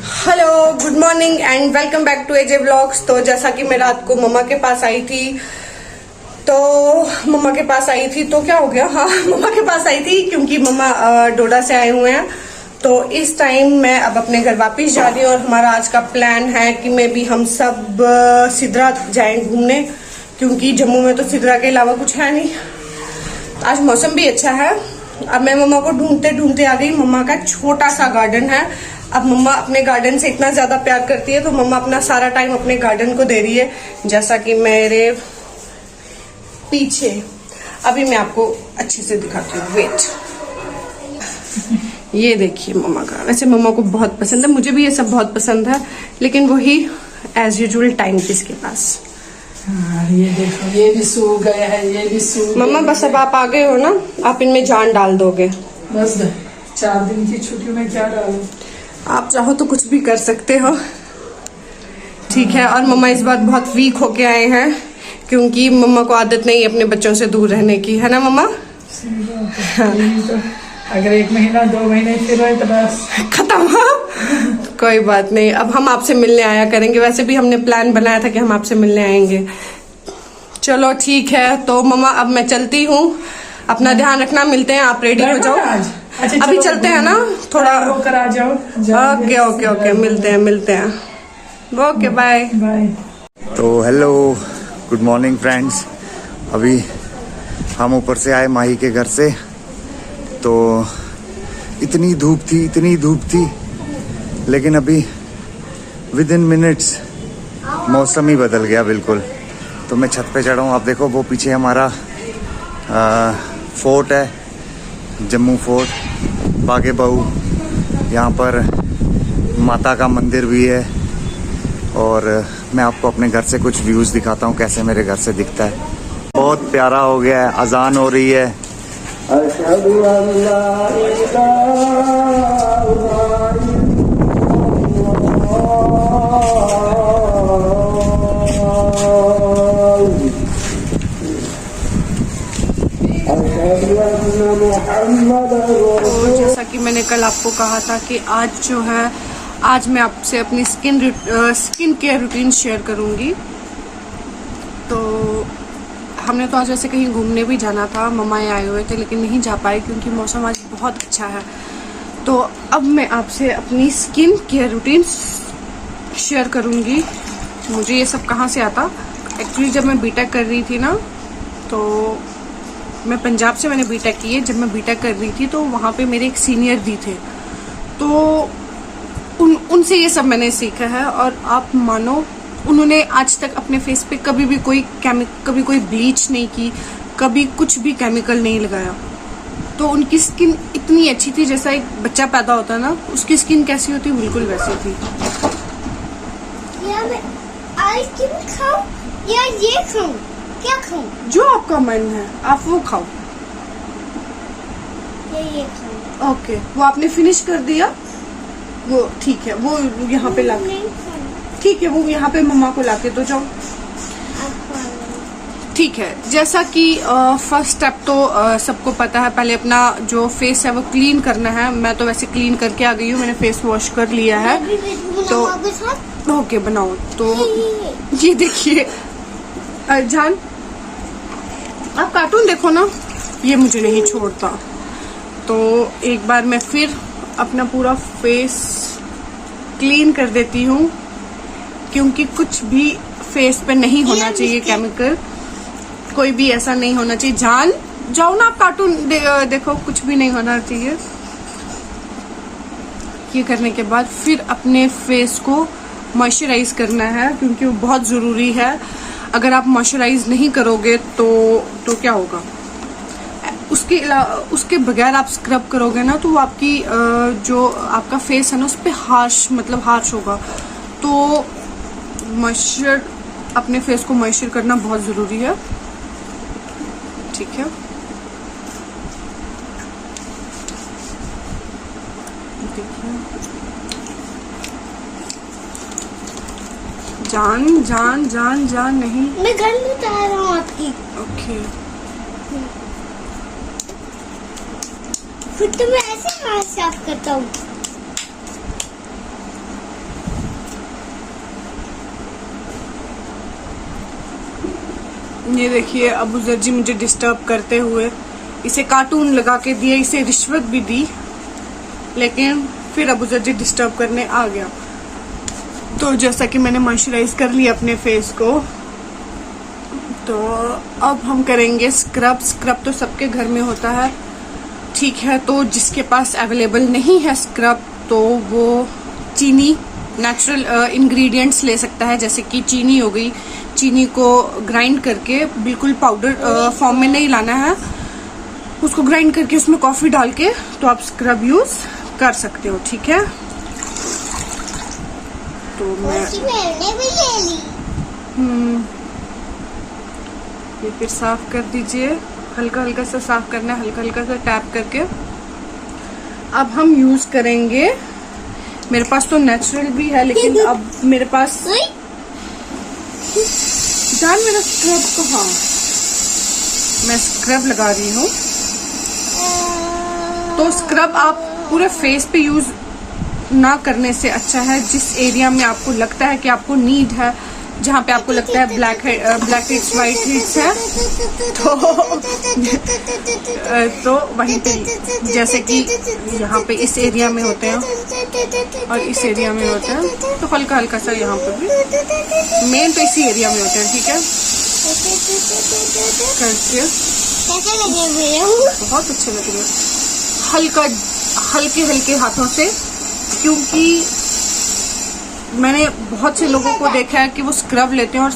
Hello, good morning and welcome back to AJ vlogs. तो जैसा कि मैं रात को मम्मा के पास आई थी तो क्या हो गया, हाँ मम्मा के पास आई थी क्योंकि मम्मा डोडा से आए हुए हैं। तो इस टाइम मैं अब अपने घर वापस जा रही हूँ और हमारा आज का प्लान है कि मैं भी हम सब सिदरा जाएं घूमने, क्योंकि जम्मू में तो सिदरा के अलावा कुछ है नहीं। आज मौसम भी अच्छा है। अब मैं मम्मा को ढूंढते ढूंढते आ गई। मम्मा का छोटा सा गार्डन है। अब मम्मा अपने गार्डन से इतना ज्यादा प्यार करती है तो मम्मा अपना सारा टाइम अपने गार्डन को दे रही है, जैसा कि मेरे पीछे। अभी मैं आपको अच्छे से दिखाती हूँ, वेट। ये देखिए मम्मा का। वैसे मम्मा को बहुत पसंद है, मुझे भी ये सब बहुत पसंद है, लेकिन वही एज यूजुअल टाइम किसके पास। ये देखो, ये भी सूख गया है, ये भी सूख। मम्मा बस अब आप आ गए हो ना, आप इनमें जान डाल दोगे। बस 4 दिन की छुट्टी में क्या डालूं? आप चाहो तो कुछ भी कर सकते हो, ठीक है। और मम्मा इस बार बहुत वीक होके आए हैं क्योंकि मम्मा को आदत नहीं है अपने बच्चों से दूर रहने की, है ना मम्मा? तो अगर 1 महीना 2 महीने फिर हो तो बस खत्म। कोई बात नहीं, अब हम आपसे मिलने आया करेंगे। वैसे भी हमने प्लान बनाया था कि हम आपसे मिलने आएंगे। चलो ठीक है, तो मम्मा अब मैं चलती हूँ। अपना ध्यान रखना, मिलते हैं। आप रेडी हो जाओ। अच्छा, अभी चलते हैं ना, थोड़ा होकर आ जाओ। ओके ओके ओके, मिलते हैं। Okay, bye bye. तो हेलो, गुड मॉर्निंग फ्रेंड्स। अभी हम ऊपर से आए माही के घर से, तो इतनी धूप थी, लेकिन अभी विद इन मिनट्स मौसम ही बदल गया बिल्कुल। तो मैं छत पे चढ़ा हूँ। आप देखो, वो पीछे हमारा फोर्ट है, जम्मू फोर्ट, बागे बहु। यहाँ पर माता का मंदिर भी है। और मैं आपको अपने घर से कुछ व्यूज़ दिखाता हूँ, कैसे मेरे घर से दिखता है। बहुत प्यारा हो गया है। अजान हो रही है। तो जैसा कि मैंने कल आपको कहा था कि आज मैं आपसे अपनी स्किन केयर रूटीन शेयर करूंगी। तो हमने तो आज ऐसे कहीं घूमने भी जाना था, मम्मा आए हुए थे, लेकिन नहीं जा पाए क्योंकि मौसम आज बहुत अच्छा है। तो अब मैं आपसे अपनी स्किन केयर रूटीन शेयर करूंगी। मुझे ये सब कहाँ से आता, एक्चुअली जब मैं बीटेक कर रही थी ना, तो मैं पंजाब से मैंने बीटेक की है। जब मैं बीटेक कर रही थी तो वहाँ पे मेरे एक सीनियर दी थे, तो उनसे ये सब मैंने सीखा है। और आप मानो, उन्होंने आज तक अपने फेस पे कभी कोई ब्लीच नहीं की, कभी कुछ भी केमिकल नहीं लगाया। तो उनकी स्किन इतनी अच्छी थी, जैसा एक बच्चा पैदा होता है ना, उसकी स्किन कैसी होती है, बिल्कुल वैसी थी। मैं आइसक्रीम खाऊं या ये खाऊं? क्या खाऊं? जो आपका मन है आप वो खाओ। ये खाऊं। ओके, वो आपने फिनिश कर दिया? वो ठीक है, वो यहाँ पे ला, ठीक है, वो यहाँ पे मम्मा को लाके दो जाओ। ठीक है। जैसा कि फर्स्ट स्टेप तो सबको पता है, पहले अपना जो फेस है वो क्लीन करना है। मैं तो वैसे क्लीन करके आ गई हूँ, मैंने फेस वॉश कर लिया है। तो ओके, बनाओ। तो ये देखिए जान, आप कार्टून देखो ना, ये मुझे नहीं छोड़ता। तो एक बार मैं फिर अपना पूरा फेस क्लीन कर देती हूँ, क्योंकि कुछ भी फेस पे नहीं होना चाहिए केमिकल, कोई भी ऐसा नहीं होना चाहिए। जान जाओ ना, आप कार्टून देखो, कुछ भी नहीं होना चाहिए। ये करने के बाद फिर अपने फेस को मॉइस्चराइज करना है, क्योंकि वो बहुत ज़रूरी है। अगर आप मॉइस्चराइज नहीं करोगे तो क्या होगा, उसके बगैर आप स्क्रब करोगे ना, तो वो आपकी जो आपका फेस है ना, उस पर हार्श होगा। तो मॉइस्चर, अपने फेस को मॉइस्चर करना बहुत ज़रूरी है, ठीक है। जान नहीं, मैं घर में उतार रहा हूँ आपकी। ओके, फिर तो मैं ऐसे हाथ साफ करता हूँ। ये देखिए अबूजर जी मुझे डिस्टर्ब करते हुए, इसे कार्टून लगा के दिए, इसे रिश्वत भी दी, लेकिन फिर अबूजर जी डिस्टर्ब करने आ गया। तो जैसा कि मैंने मॉइस्चराइज कर लिया अपने फेस को, तो अब हम करेंगे स्क्रब। स्क्रब तो सबके घर में होता है, ठीक है। तो जिसके पास अवेलेबल नहीं है स्क्रब, तो वो चीनी, नेचुरल इंग्रेडिएंट्स ले सकता है। जैसे कि चीनी हो गई, चीनी को ग्राइंड करके, बिल्कुल पाउडर फॉर्म में नहीं लाना है, उसको ग्राइंड करके उसमें कॉफी डाल के तो आप स्क्रब यूज कर सकते हो, ठीक है। तो मैंने भी ले ली। ये फिर साफ कर दीजिए, हल्का हल्का सा साफ करना है, हल्का हल्का सा टैप करके। अब हम यूज करेंगे, मेरे पास तो नेचुरल भी है, लेकिन अब मेरे पास जान मेरा स्क्रब कहाँ, मैं स्क्रब लगा रही हूँ। तो स्क्रब आप पूरे फेस पे यूज ना करने से अच्छा है, जिस एरिया में आपको लगता है कि आपको नीड है, जहाँ पे आपको लगता है ब्लैक हेड्स, व्हाइट हेड्स है, तो वहीं पे, जैसे कि यहाँ पे इस एरिया में होते हैं और इस एरिया में होते हैं, तो हल्का हल्का सा यहाँ पे भी, मेन तो इसी एरिया में होते हैं, ठीक है। करके कैसे लगे हुए हो? बहुत अच्छे लग रहे हैं, हल्के हल्के हाथों से, क्योंकि मैंने बहुत से लोगों को देखा है कि वो स्क्रब लेते हैं और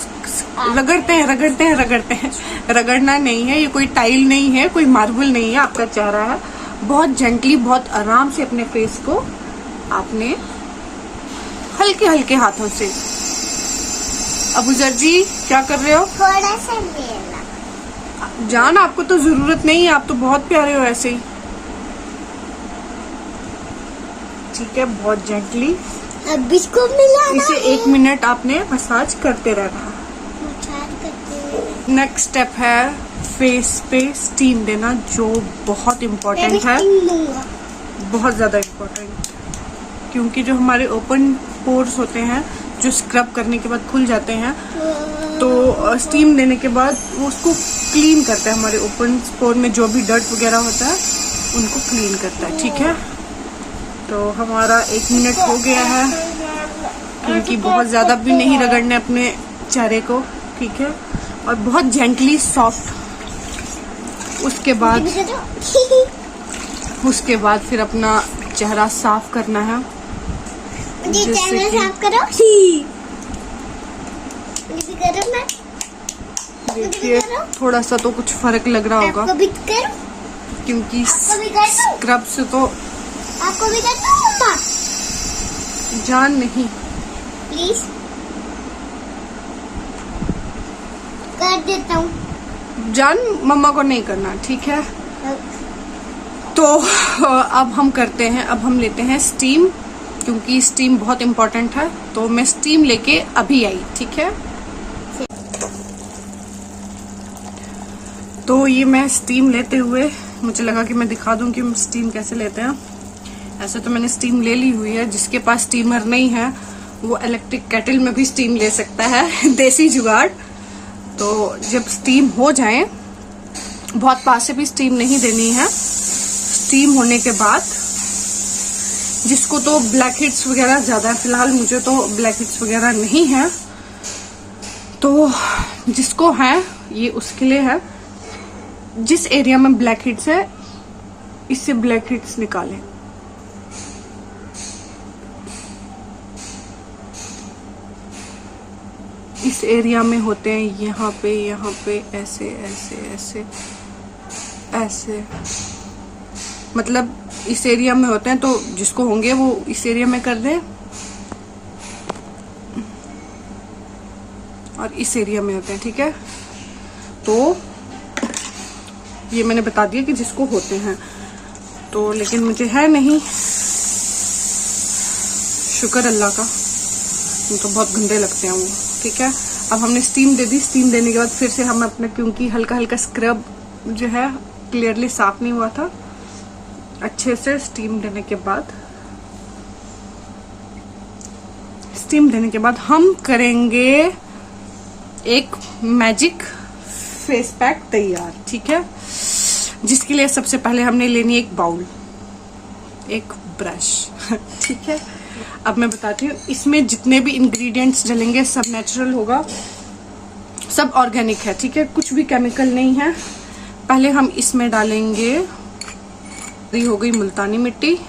रगड़ते हैं। रगड़ना नहीं है, ये कोई टाइल नहीं है, कोई मार्बल नहीं है, आपका चेहरा है। बहुत जेंटली, बहुत आराम से अपने फेस को आपने हल्के हल्के हाथों से। अबूजर जी क्या कर रहे हो? थोड़ा सा लेना। जान आपको तो जरूरत नहीं है, आप तो बहुत प्यारे हो ऐसे ही, ठीक है। बहुत जेंटली अब इसको मिलाना इसे है। 1 मिनट आपने मसाज करते रहना। मसाज करते हुए। नेक्स्ट स्टेप है फेस पे स्टीम देना, जो बहुत इम्पोर्टेंट है, बहुत ज़्यादा इम्पोर्टेंट, क्योंकि जो हमारे ओपन पोर्स होते हैं, जो स्क्रब करने के बाद खुल जाते हैं, तो स्टीम देने के बाद वो उसको क्लीन करता है, हमारे ओपन पोर में जो भी डर्ट वगैरह होता है उनको क्लीन करता है, ठीक है। तो हमारा 1 मिनट हो गया है, क्योंकि बहुत ज़्यादा भी नहीं रगड़ने अपने चेहरे को, ठीक है, और बहुत जेंटली सॉफ्ट। उसके बाद फिर अपना चेहरा साफ करना है। मुझे जैसे चेहरा कि- साफ करो। मुझे करो ना। देखिए थोड़ा सा तो कुछ फर्क लग रहा होगा, आपको भी करो। क्योंकि आपको भी कर दूं? स्क्रब से तो आपको भी कर दूं मम्मा? जान नहीं, प्लीज कर देता हूँ। जान मम्मा को नहीं करना, ठीक है। तो अब हम करते हैं, अब हम लेते हैं स्टीम, क्योंकि स्टीम बहुत इम्पोर्टेंट है। तो मैं स्टीम लेके अभी आई, ठीक है। तो ये मैं स्टीम लेते हुए, मुझे लगा कि मैं दिखा दूं कि स्टीम कैसे लेते हैं। ऐसे तो मैंने स्टीम ले ली हुई है, जिसके पास स्टीमर नहीं है वो इलेक्ट्रिक केटल में भी स्टीम ले सकता है, देसी जुगाड़। तो जब स्टीम हो जाए, बहुत पास से भी स्टीम नहीं देनी है। स्टीम होने के बाद, जिसको तो ब्लैक हेड्स वगैरह ज्यादा है, फिलहाल मुझे तो ब्लैक हेड्स वगैरह नहीं है, तो जिसको है ये उसके लिए है। जिस एरिया में ब्लैक हेड्स है, इससे ब्लैक हेड्स निकालें। इस एरिया में होते हैं, यहाँ पे ऐसे ऐसे ऐसे ऐसे, मतलब इस एरिया में होते हैं, तो जिसको होंगे वो इस एरिया में कर दें, और इस एरिया में होते हैं, ठीक है। तो ये मैंने बता दिया कि जिसको होते हैं, तो लेकिन मुझे है नहीं, शुक्र अल्लाह का, तो बहुत गंदे लगते हैं वो, ठीक है। अब हमने स्टीम दे दी, स्टीम देने के बाद फिर से हम अपना, क्योंकि हल्का हल्का स्क्रब जो है क्लियरली साफ नहीं हुआ था, अच्छे से स्टीम देने के बाद हम करेंगे एक मैजिक फेस पैक तैयार। ठीक है, जिसके लिए सबसे पहले हमने लेनी है एक बाउल, एक ब्रश। ठीक है, अब मैं बताती हूँ इसमें जितने भी इंग्रेडिएंट्स डलेंगे सब नेचुरल होगा, सब ऑर्गेनिक है। ठीक है, कुछ भी केमिकल नहीं है। पहले हम इसमें डालेंगे, ये हो गई मुल्तानी मिट्टी।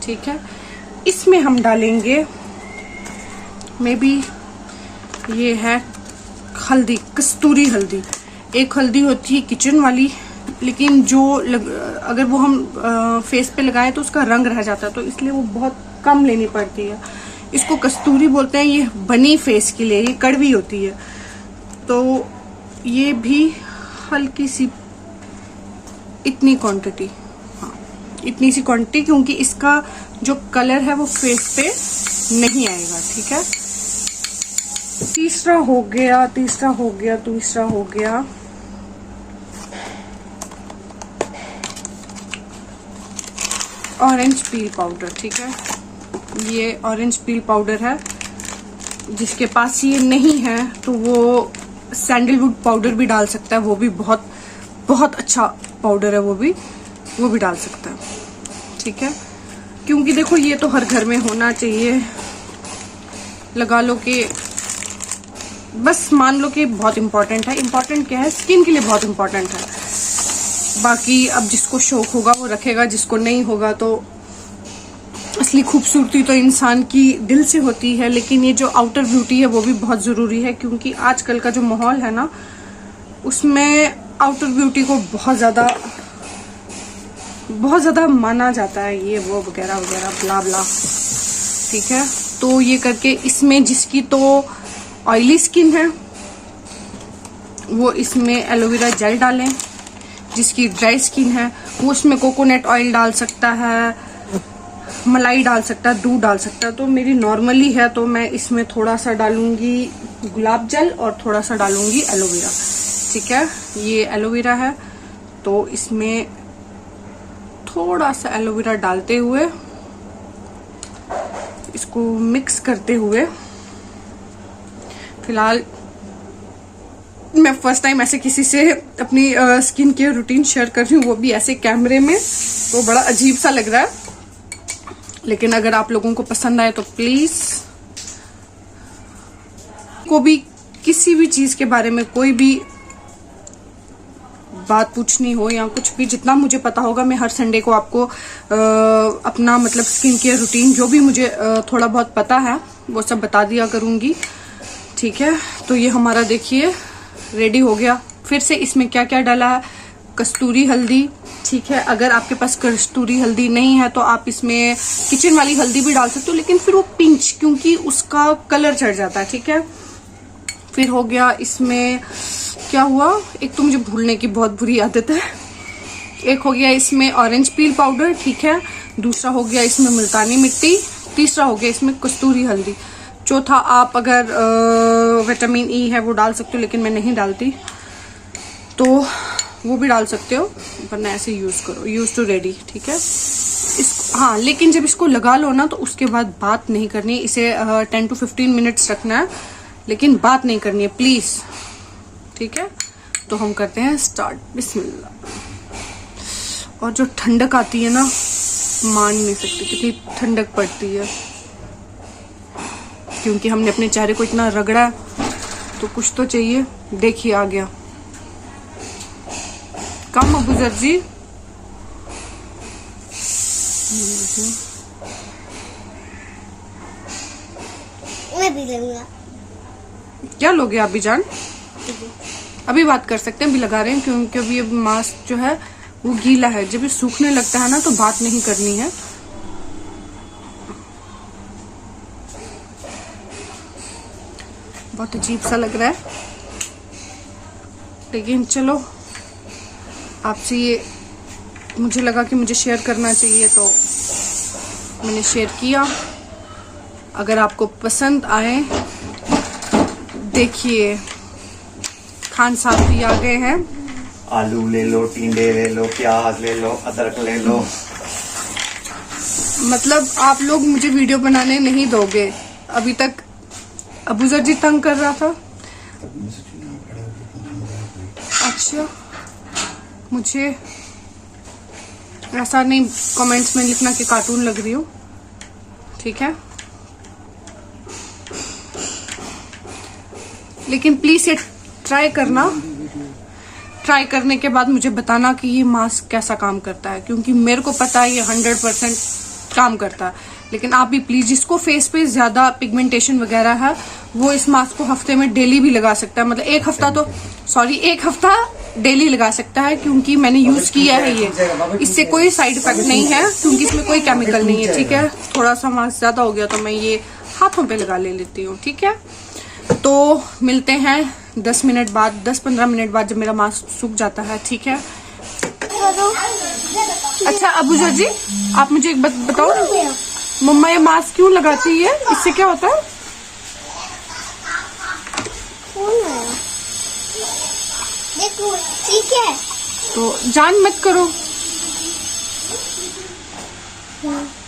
ठीक है, इसमें हम डालेंगे मे बी ये है हल्दी, कस्तूरी हल्दी। एक हल्दी होती है किचन वाली, लेकिन जो अगर वो हम फेस पे लगाएं तो उसका रंग रह जाता है, तो इसलिए वो बहुत कम लेनी पड़ती है। इसको कस्तूरी बोलते हैं। ये बनी फेस के लिए, ये कड़वी होती है। तो ये भी हल्की सी, इतनी क्वांटिटी, हाँ इतनी सी क्वांटिटी, क्योंकि इसका जो कलर है वो फेस पे नहीं आएगा। ठीक है, तीसरा हो गया ऑरेंज पील पाउडर। ठीक है, ये ऑरेंज पील पाउडर है। जिसके पास ये नहीं है तो वो सैंडलवुड पाउडर भी डाल सकता है, वो भी बहुत बहुत अच्छा पाउडर है, वो भी डाल सकता है। ठीक है, क्योंकि देखो ये तो हर घर में होना चाहिए। लगा लो कि बस मान लो कि बहुत इंपॉर्टेंट है। इंपॉर्टेंट क्या है, स्किन के लिए बहुत इंपॉर्टेंट है। बाकी अब जिसको शौक होगा वो रखेगा, जिसको नहीं होगा तो असली खूबसूरती तो इंसान की दिल से होती है, लेकिन ये जो आउटर ब्यूटी है वो भी बहुत जरूरी है, क्योंकि आजकल का जो माहौल है ना उसमें आउटर ब्यूटी को बहुत ज्यादा माना जाता है, ये वो वगैरह वगैरह ब्ला ब्ला। ठीक है, तो ये करके इसमें जिसकी तो ऑयली स्किन है वो इसमें एलोवेरा जेल डालें, जिसकी ड्राई स्किन है वो उसमें कोकोनट ऑयल डाल सकता है, मलाई डाल सकता है, दूध डाल सकता है। तो मेरी नॉर्मली है तो मैं इसमें थोड़ा सा डालूंगी गुलाब जल और थोड़ा सा डालूंगी एलोवेरा। ठीक है, ये एलोवेरा है तो इसमें थोड़ा सा एलोवेरा डालते हुए इसको मिक्स करते हुए, फिलहाल मैं फर्स्ट टाइम ऐसे किसी से अपनी स्किन केयर रूटीन शेयर कर रही हूँ, वो भी ऐसे कैमरे में, तो बड़ा अजीब सा लग रहा है। लेकिन अगर आप लोगों को पसंद आए तो प्लीज, को भी किसी भी चीज के बारे में कोई भी बात पूछनी हो या कुछ भी, जितना मुझे पता होगा मैं हर संडे को आपको अपना मतलब स्किन केयर रूटीन जो भी मुझे थोड़ा बहुत पता है वो सब बता दिया करूंगी। ठीक है, तो ये हमारा देखिए रेडी हो गया। फिर से इसमें क्या क्या डाला है, कस्तूरी हल्दी। ठीक है, अगर आपके पास कस्तूरी हल्दी नहीं है तो आप इसमें किचन वाली हल्दी भी डाल सकते हो, लेकिन फिर वो पिंच, क्योंकि उसका कलर चढ़ जाता है। ठीक है, फिर हो गया इसमें क्या हुआ, एक तो मुझे भूलने की बहुत बुरी आदत है। एक हो गया इसमें ऑरेंज पील पाउडर। ठीक है, दूसरा हो गया इसमें मुल्तानी मिट्टी, तीसरा हो गया इसमें कस्तूरी हल्दी, चौथा आप अगर विटामिन ई है वो डाल सकते हो, लेकिन मैं नहीं डालती तो वो भी डाल सकते हो, वरना ऐसे यूज करो। Use to ready. ठीक है, हाँ, लेकिन जब इसको लगा लो ना तो उसके बाद बात नहीं करनी, इसे 10 to 15 मिनट्स रखना है, लेकिन बात नहीं करनी है प्लीज। ठीक है, तो हम करते हैं स्टार्ट। बिस्मिल्लाह। और जो ठंडक आती है ना, मान नहीं सकती कितनी ठंडक पड़ती है, क्योंकि हमने अपने चेहरे को इतना रगड़ा है तो कुछ तो चाहिए। देखिए आ गया कम अबू जर्जी। मैं भी लूंगा। क्या लोगे आप भी जान? अभी बात कर सकते हैं, अभी लगा रहे हैं क्योंकि अभी मास्क जो है वो गीला है। जब ये सूखने लगता है ना तो बात नहीं करनी है। बहुत अजीब सा लग रहा है, लेकिन चलो आपसे ये मुझे लगा कि मुझे शेयर करना चाहिए तो मैंने शेयर किया। अगर आपको पसंद आए, देखिए खान साहब भी आ गए हैं। आलू ले लो, टिंडे ले लो, प्याज ले लो, अदरक ले लो। मतलब आप लोग मुझे वीडियो बनाने नहीं दोगे। अभी तक अबूजर जी तंग कर रहा था। आज मुझे ऐसा नहीं कमेंट्स में लिखना कि कार्टून लग रही हूँ, ठीक है? लेकिन प्लीज ये ट्राई करना, ट्राई करने के बाद मुझे बताना कि ये मास्क कैसा काम करता है, क्योंकि मेरे को पता है ये 100% काम करता है। लेकिन आप भी प्लीज, जिसको फेस पे ज्यादा पिगमेंटेशन वगैरह है वो इस मास्क को हफ्ते में डेली भी लगा सकता है, मतलब एक हफ्ता डेली लगा सकता है, क्योंकि मैंने यूज किया है ये। इससे कोई साइड इफेक्ट नहीं है, क्योंकि इसमें कोई केमिकल नहीं है, ठीक है? थोड़ा सा मास्क ज्यादा हो गया तो मैं ये हाथों पे लगा लेती हूँ, ठीक है? तो मिलते हैं 10-15 मिनट बाद जब मेरा मास्क सूख जाता है, ठीक है? अच्छा अबूजा जी, आप मुझे एक बात बताओ, मम्मा ये मास्क क्यों लगाती है? इससे क्या होता है? देखो ठीक है, तो जान मत करो।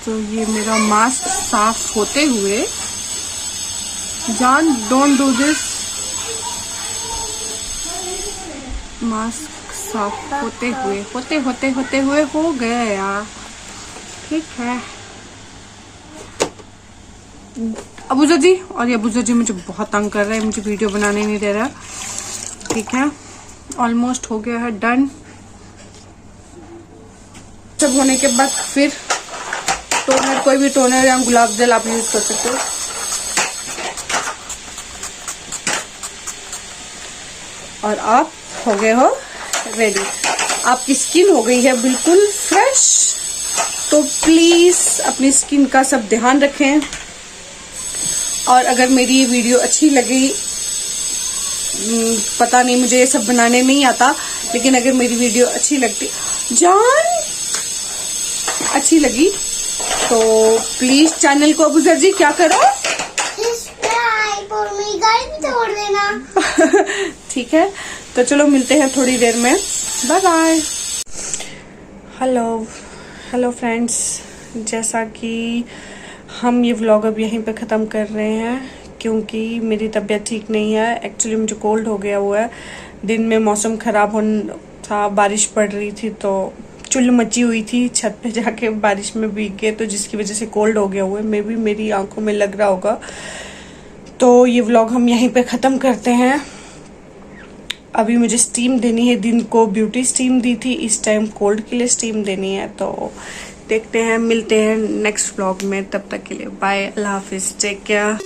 तो ये मेरा मास्क साफ होते हुए, जान डोंट डू दिस। मास्क साफ होते हुए हो गया यार, ठीक है? अबूजा जी, और ये अबूजा जी मुझे बहुत तंग कर रहे हैं, मुझे वीडियो बनाने नहीं दे रहा, ठीक है? ऑलमोस्ट हो गया है डन। सब होने के बाद फिर टोनर, कोई भी टोनर या गुलाब जल आप यूज कर सकते हो। और आप हो गए हो रेडी, आपकी स्किन हो गई है बिल्कुल फ्रेश। तो प्लीज अपनी स्किन का सब ध्यान रखें, और अगर मेरी ये वीडियो अच्छी लगी, पता नहीं मुझे ये सब बनाने नहीं आता, लेकिन अगर मेरी वीडियो अच्छी लगी तो प्लीज चैनल को अबूजर जी क्या करो, सब्सक्राइब और मेरी गाड़ी भी तोड़ देना। ठीक है? तो चलो मिलते हैं थोड़ी देर में, बाय बाय। हेलो फ्रेंड्स, जैसा कि हम ये व्लॉग अब यहीं पे ख़त्म कर रहे हैं, क्योंकि मेरी तबीयत ठीक नहीं है। एक्चुअली मुझे कोल्ड हो गया हुआ है। दिन में मौसम ख़राब होना था, बारिश पड़ रही थी, तो चुल मची हुई थी, छत पे जाके बारिश में भीग गए, तो जिसकी वजह से कोल्ड हो गया हुआ है। मे भी मेरी आंखों में लग रहा होगा। तो ये व्लॉग हम यहीं पे ख़त्म करते हैं। अभी मुझे स्टीम देनी है, दिन को ब्यूटी स्टीम दी थी, इस टाइम कोल्ड के लिए स्टीम देनी है। तो देखते हैं, मिलते हैं नेक्स्ट व्लॉग में। तब तक के लिए बाय, अल्लाह हाफिज, टेक केयर।